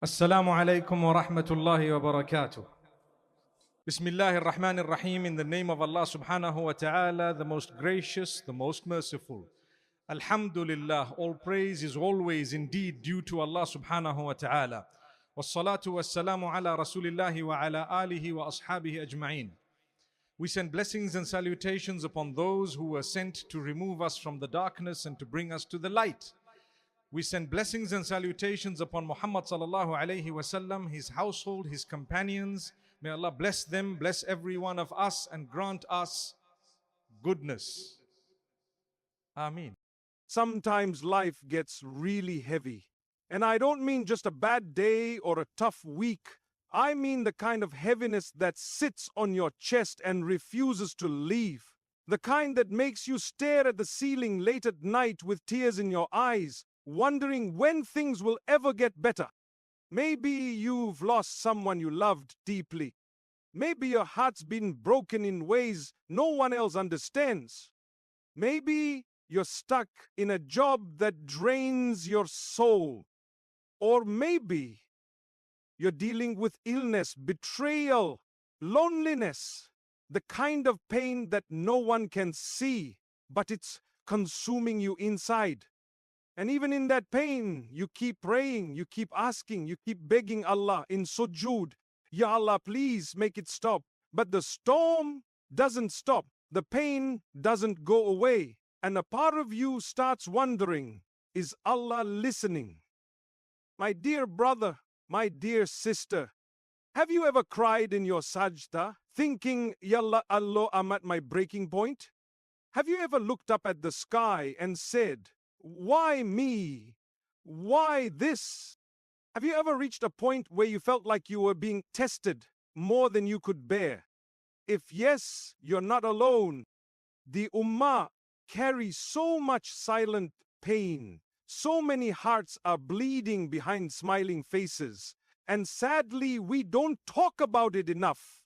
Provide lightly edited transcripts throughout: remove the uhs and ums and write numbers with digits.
Assalamu alaikum wa rahmatullahi wa barakatuh. Bismillahir Rahmanir Rahim. In the name of Allah subhanahu wa ta'ala, the most gracious, the most merciful. Alhamdulillah, all praise is always indeed due to Allah subhanahu wa ta'ala. Wassalatu wassalamu ala rasulillahi wa ala alihi wa ashabihi ajma'in. We send blessings and salutations upon those who were sent to remove us from the darkness and to bring us to the light. We send blessings and salutations upon Muhammad sallallahu alayhi wasallam, his household, his companions. May Allah bless them, bless every one of us, and grant us goodness. Ameen. Sometimes life gets really heavy. And I don't mean just a bad day or a tough week. I mean the kind of heaviness that sits on your chest and refuses to leave. The kind that makes you stare at the ceiling late at night with tears in your eyes, wondering when things will ever get better. Maybe you've lost someone you loved deeply. Maybe your heart's been broken in ways no one else understands. Maybe you're stuck in a job that drains your soul. Or maybe you're dealing with illness, betrayal, loneliness, the kind of pain that no one can see, but it's consuming you inside. And even in that pain, you keep praying, you keep asking, you keep begging Allah in sujood, Ya Allah, please make it stop. But the storm doesn't stop. The pain doesn't go away. And a part of you starts wondering, is Allah listening? My dear brother, my dear sister, have you ever cried in your sajda, thinking, Yalla Allah, I'm at my breaking point? Have you ever looked up at the sky and said, why me? Why this? Have you ever reached a point where you felt like you were being tested more than you could bear? If yes, you're not alone. The Ummah carries so much silent pain. So many hearts are bleeding behind smiling faces. And sadly, we don't talk about it enough.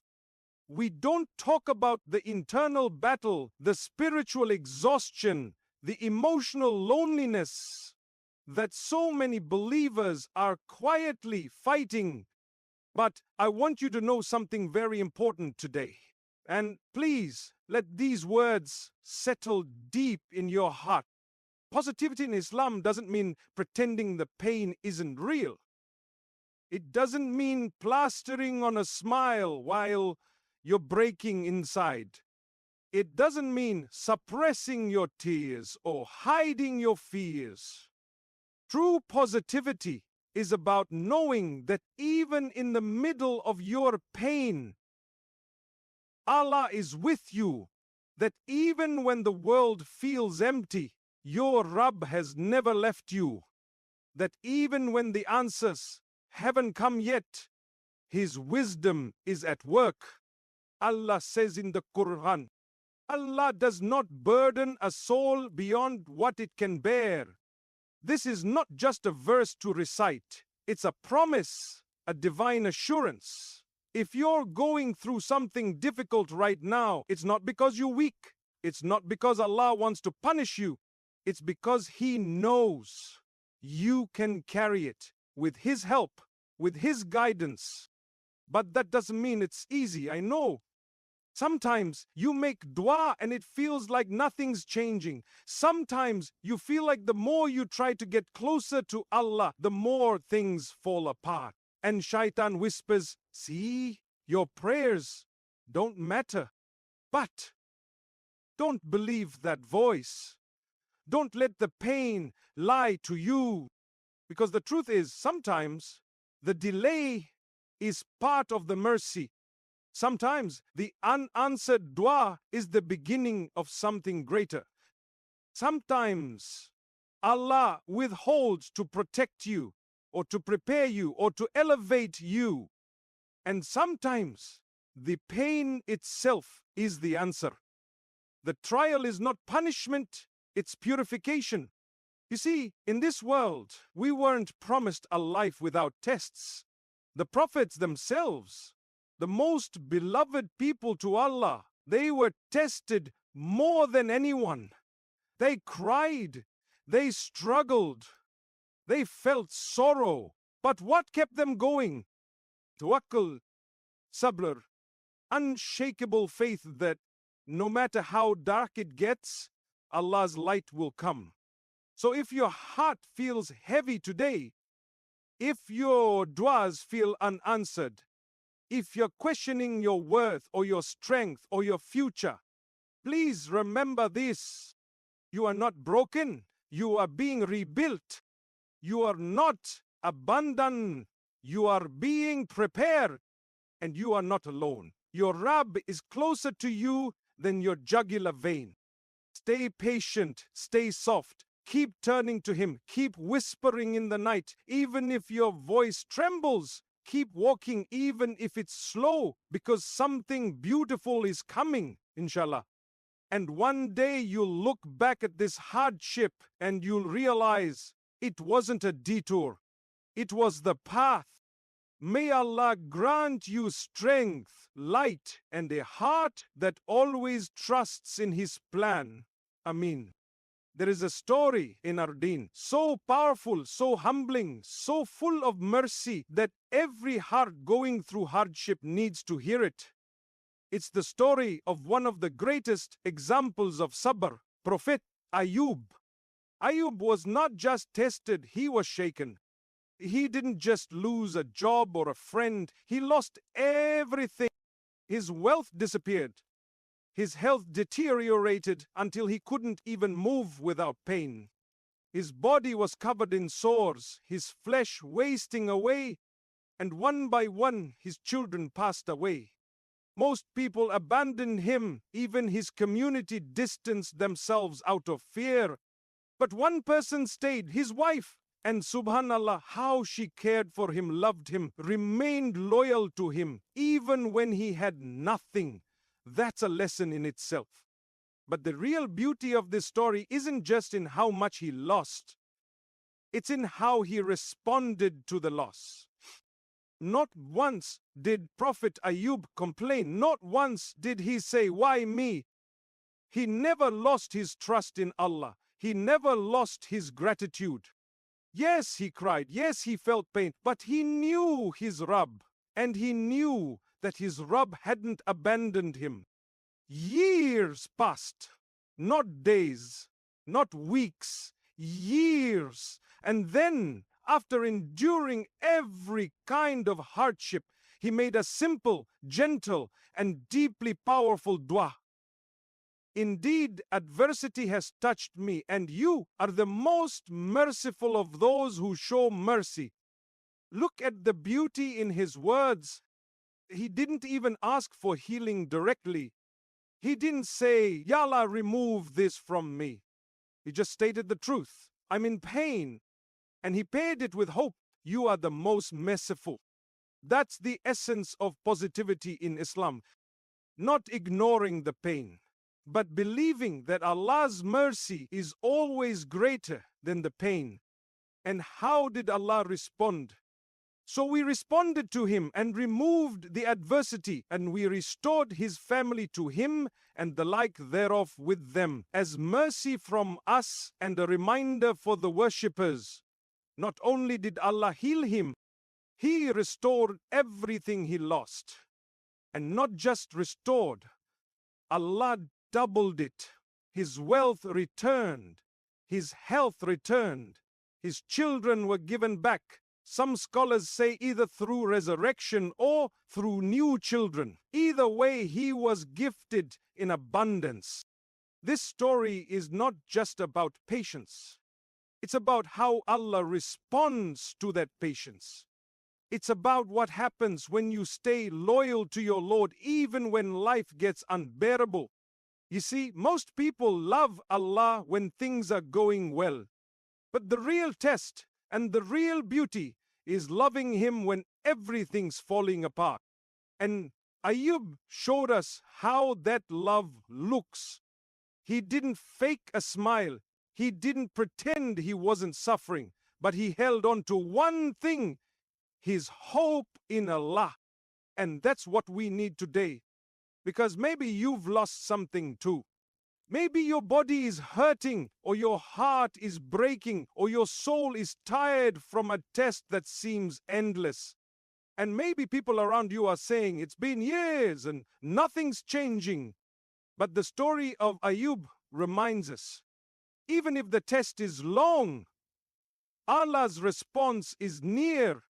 We don't talk about the internal battle, the spiritual exhaustion, the emotional loneliness that so many believers are quietly fighting. But I want you to know something very important today. And please let these words settle deep in your heart. Positivity in Islam doesn't mean pretending the pain isn't real. It doesn't mean plastering on a smile while you're breaking inside. It doesn't mean suppressing your tears or hiding your fears. True positivity is about knowing that even in the middle of your pain, Allah is with you. That even when the world feels empty, your Rabb has never left you. That even when the answers haven't come yet, His wisdom is at work. Allah says in the Quran, Allah does not burden a soul beyond what it can bear. This is not just a verse to recite. It's a promise, a divine assurance. If you're going through something difficult right now, it's not because you're weak. It's not because Allah wants to punish you. It's because He knows you can carry it with His help, with His guidance. But that doesn't mean it's easy, I know. Sometimes you make dua and it feels like nothing's changing. Sometimes you feel like the more you try to get closer to Allah, the more things fall apart. And shaitan whispers, see, your prayers don't matter. But don't believe that voice. Don't let the pain lie to you. Because the truth is, sometimes the delay is part of the mercy. Sometimes the unanswered dua is the beginning of something greater. Sometimes Allah withholds to protect you, or to prepare you, or to elevate you. And sometimes the pain itself is the answer. The trial is not punishment, it's purification. You see, in this world, we weren't promised a life without tests. The prophets themselves, the most beloved people to Allah, they were tested more than anyone. They cried, they struggled, they felt sorrow, But what kept them going? Tawakkul, sabr, unshakable faith that no matter how dark it gets, Allah's light will come. So if your heart feels heavy today, if your duas feel unanswered, if you're questioning your worth or your strength or your future, please remember this. You are not broken. You are being rebuilt. You are not abandoned. You are being prepared. And you are not alone. Your Rabb is closer to you than your jugular vein. Stay patient. Stay soft. Keep turning to Him. Keep whispering in the night. Even if your voice trembles, keep walking even if it's slow, because something beautiful is coming, inshallah. And one day you'll look back at this hardship and you'll realize it wasn't a detour. It was the path. May Allah grant you strength, light, and a heart that always trusts in His plan. Ameen. There is a story in our deen, so powerful, so humbling, so full of mercy that every heart going through hardship needs to hear it. It's the story of one of the greatest examples of sabr, Prophet Ayub. Ayub was not just tested, he was shaken. He didn't just lose a job or a friend, he lost everything. His wealth disappeared. His health deteriorated until he couldn't even move without pain. His body was covered in sores, his flesh wasting away, and one by one his children passed away. Most people abandoned him, even his community distanced themselves out of fear. But one person stayed, his wife, and subhanallah, how she cared for him, loved him, remained loyal to him, even when he had nothing. That's a lesson in itself. But the real beauty of this story isn't just in how much he lost. It's in how he responded to the loss. Not once did Prophet Ayub complain. Not once did he say, "Why me?" He never lost his trust in Allah. He never lost his gratitude. Yes, he cried. Yes, he felt pain. But he knew his Rabb. And he knew that his Rabb hadn't abandoned him. Years passed. Not days. Not weeks. Years. And then, after enduring every kind of hardship, he made a simple, gentle, and deeply powerful dua. Indeed, adversity has touched me, and you are the most merciful of those who show mercy. Look at the beauty in his words. He didn't even ask for healing directly. He didn't say, "Ya Allah, remove this from me." He just stated the truth. I'm in pain. And he paired it with hope. You are the most merciful. That's the essence of positivity in Islam. Not ignoring the pain, but believing that Allah's mercy is always greater than the pain. And how did Allah respond? So we responded to him and removed the adversity, and we restored his family to him and the like thereof with them, as mercy from us and a reminder for the worshippers. Not only did Allah heal him, He restored everything he lost. And not just restored, Allah doubled it. His wealth returned. His health returned. His children were given back. Some scholars say either through resurrection or through new children. Either way, he was gifted in abundance. This story is not just about patience. It's about how Allah responds to that patience. It's about what happens when you stay loyal to your Lord even when life gets unbearable. You see, most people love Allah when things are going well. But the real test and the real beauty is loving Him when everything's falling apart. And Ayub showed us how that love looks. He didn't fake a smile. He didn't pretend he wasn't suffering, but he held on to one thing, his hope in Allah. And that's what we need today. Because maybe you've lost something too. Maybe your body is hurting, or your heart is breaking, or your soul is tired from a test that seems endless. And maybe people around you are saying, it's been years and nothing's changing. But the story of Ayub reminds us, even if the test is long, Allah's response is near.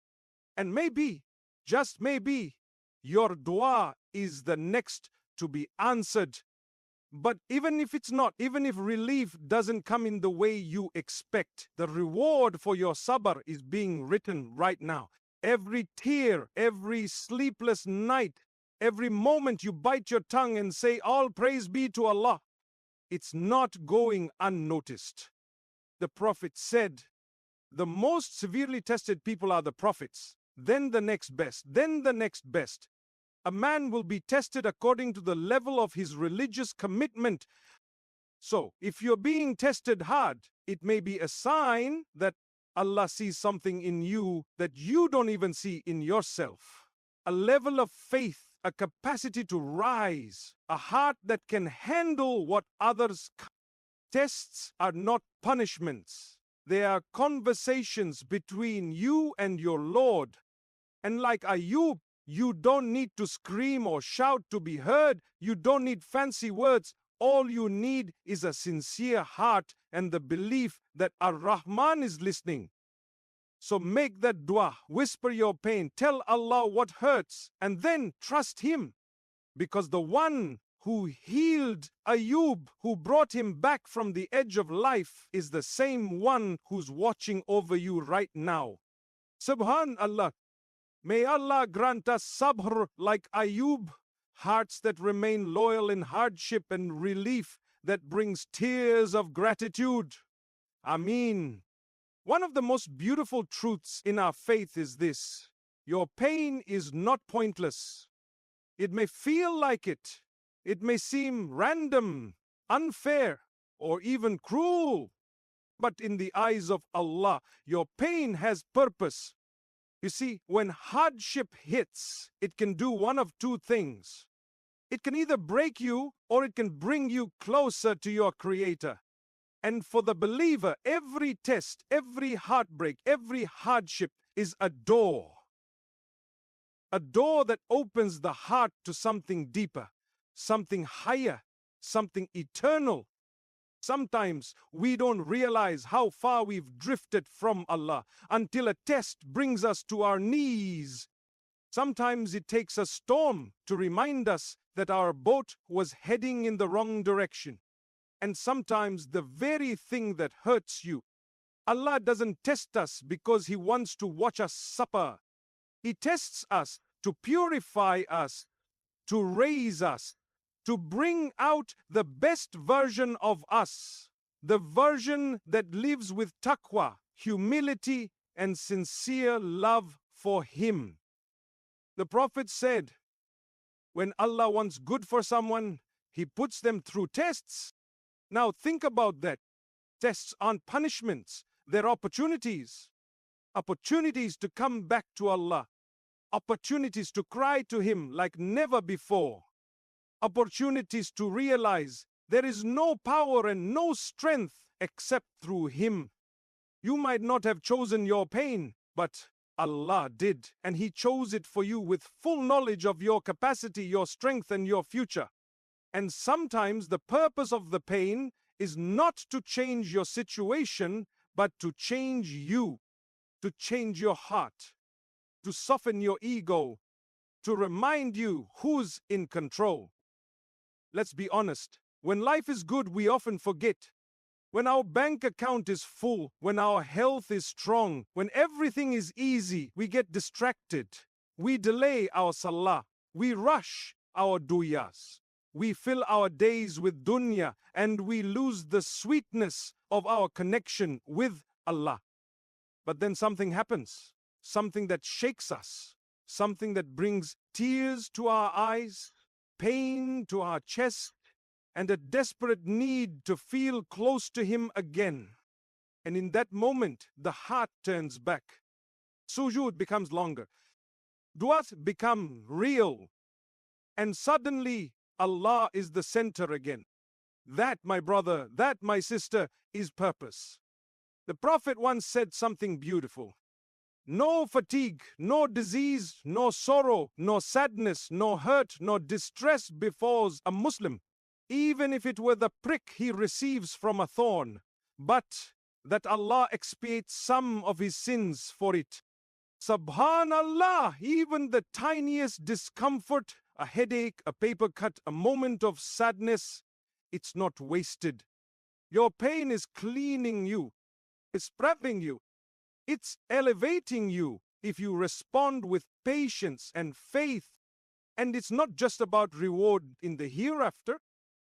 And maybe, just maybe, your dua is the next to be answered. But even if it's not, even if relief doesn't come in the way you expect, the reward for your sabr is being written right now. Every tear, every sleepless night, every moment you bite your tongue and say, all praise be to Allah, it's not going unnoticed. The Prophet said, the most severely tested people are the prophets, then the next best, then the next best. A man will be tested according to the level of his religious commitment. So, if you're being tested hard, it may be a sign that Allah sees something in you that you don't even see in yourself. A level of faith, a capacity to rise, a heart that can handle what others can't. Tests are not punishments. They are conversations between you and your Lord. And like Ayub, you don't need to scream or shout to be heard. You don't need fancy words. All you need is a sincere heart and the belief that Ar-Rahman is listening. So make that dua, whisper your pain, tell Allah what hurts, and then trust Him. Because the one who healed Ayub, who brought him back from the edge of life, is the same one who's watching over you right now. Subhanallah. May Allah grant us sabr like Ayub, hearts that remain loyal in hardship and relief that brings tears of gratitude. Ameen. One of the most beautiful truths in our faith is this: your pain is not pointless. It may feel like it. It may seem random, unfair, or even cruel. But in the eyes of Allah, your pain has purpose. You see, when hardship hits, it can do one of two things. It can either break you or it can bring you closer to your Creator. And for the believer, every test, every heartbreak, every hardship is a door. A door that opens the heart to something deeper, something higher, something eternal. Sometimes we don't realize how far we've drifted from Allah until a test brings us to our knees. Sometimes it takes a storm to remind us that our boat was heading in the wrong direction. And sometimes the very thing that hurts you, Allah doesn't test us because He wants to watch us suffer. He tests us to purify us, to raise us, to bring out the best version of us, the version that lives with taqwa, humility, and sincere love for Him. The Prophet said, when Allah wants good for someone, He puts them through tests. Now think about that. Tests aren't punishments, they're opportunities. Opportunities to come back to Allah. Opportunities to cry to Him like never before. Opportunities to realize there is no power and no strength except through Him. You might not have chosen your pain, but Allah did, and He chose it for you with full knowledge of your capacity, your strength, and your future. And sometimes the purpose of the pain is not to change your situation, but to change you, to change your heart, to soften your ego, to remind you who's in control. Let's be honest, when life is good, we often forget. When our bank account is full, when our health is strong, when everything is easy, we get distracted. We delay our salah. We rush our duyas. We fill our days with dunya and we lose the sweetness of our connection with Allah. But then something happens, something that shakes us, something that brings tears to our eyes, pain to our chest, and a desperate need to feel close to Him again. And in that moment, the heart turns back. Sujood becomes longer. Du'as become real. And suddenly, Allah is the center again. That, my brother, that, my sister, is purpose. The Prophet once said something beautiful. No fatigue, no disease, no sorrow, no sadness, no hurt, no distress befalls a Muslim, even if it were the prick he receives from a thorn, but that Allah expiates some of his sins for it. Subhanallah, even the tiniest discomfort, a headache, a paper cut, a moment of sadness, it's not wasted. Your pain is cleaning you, it's prepping you, it's elevating you if you respond with patience and faith. And it's not just about reward in the hereafter.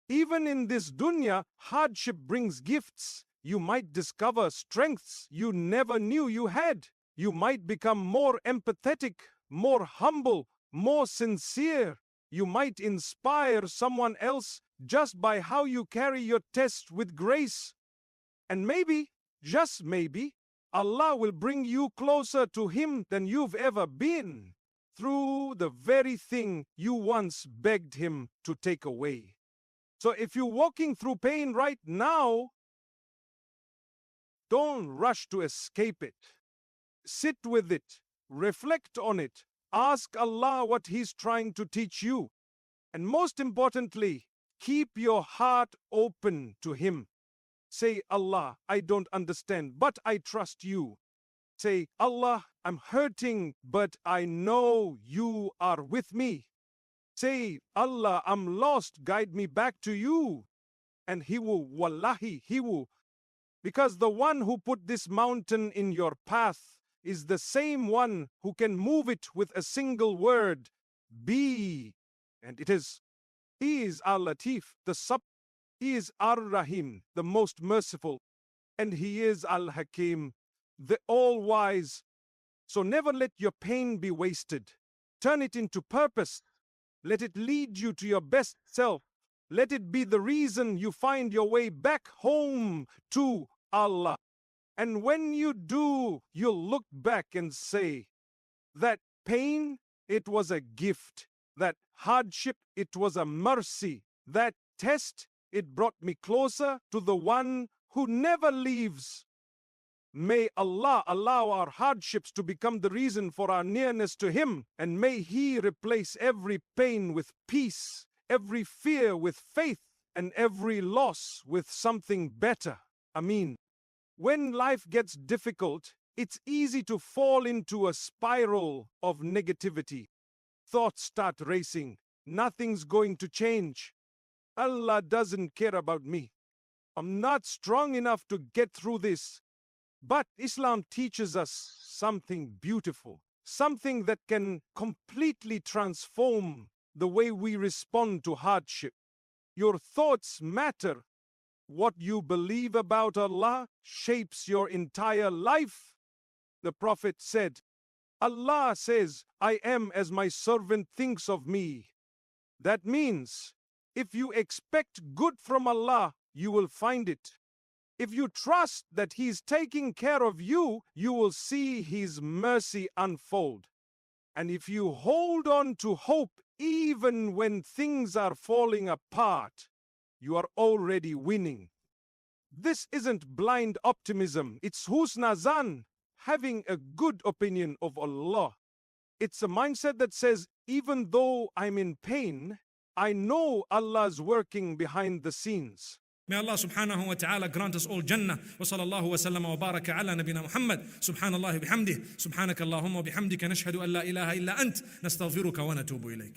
Even in this dunya, hardship brings gifts. You might discover strengths you never knew you had. You might become more empathetic, more humble, more sincere. You might inspire someone else just by how you carry your test with grace. And maybe, just maybe, Allah will bring you closer to Him than you've ever been through the very thing you once begged Him to take away. So if you're walking through pain right now, don't rush to escape it. Sit with it, reflect on it, ask Allah what He's trying to teach you. And most importantly, keep your heart open to Him. Say, Allah, I don't understand, but I trust you. Say, Allah, I'm hurting, but I know you are with me. Say, Allah, I'm lost, guide me back to you. And He will, wallahi, He will. Because the one who put this mountain in your path is the same one who can move it with a single word, be. And it is. He is Al-Latif, the He is Ar-Rahim, the most merciful. And He is Al-Hakim, the all-wise. So never let your pain be wasted. Turn it into purpose. Let it lead you to your best self. Let it be the reason you find your way back home to Allah. And when you do, you'll look back and say, that pain, it was a gift. That hardship, it was a mercy. That test, it brought me closer to the one who never leaves. May Allah allow our hardships to become the reason for our nearness to Him, and may He replace every pain with peace, every fear with faith, and every loss with something better. Ameen. When life gets difficult, it's easy to fall into a spiral of negativity. Thoughts start racing. Nothing's going to change. Allah doesn't care about me. I'm not strong enough to get through this. But Islam teaches us something beautiful, something that can completely transform the way we respond to hardship. Your thoughts matter. What you believe about Allah shapes your entire life. The Prophet said, Allah says, I am as my servant thinks of me. That means, if you expect good from Allah, you will find it. If you trust that He's taking care of you, you will see His mercy unfold. And if you hold on to hope even when things are falling apart, you are already winning. This isn't blind optimism, it's husna zan, having a good opinion of Allah. It's a mindset that says, even though I'm in pain, I know Allah's working behind the scenes. May Allah subhanahu wa ta'ala grant us all Jannah. Wa sallallahu wa sallama wa baraka ala nabina Muhammad. Subhanallah bihamdih. Subhanaka Allahumma bihamdika nashhadu an la ilaha illa ant. Nastaghfiruka wa natubu ilayk.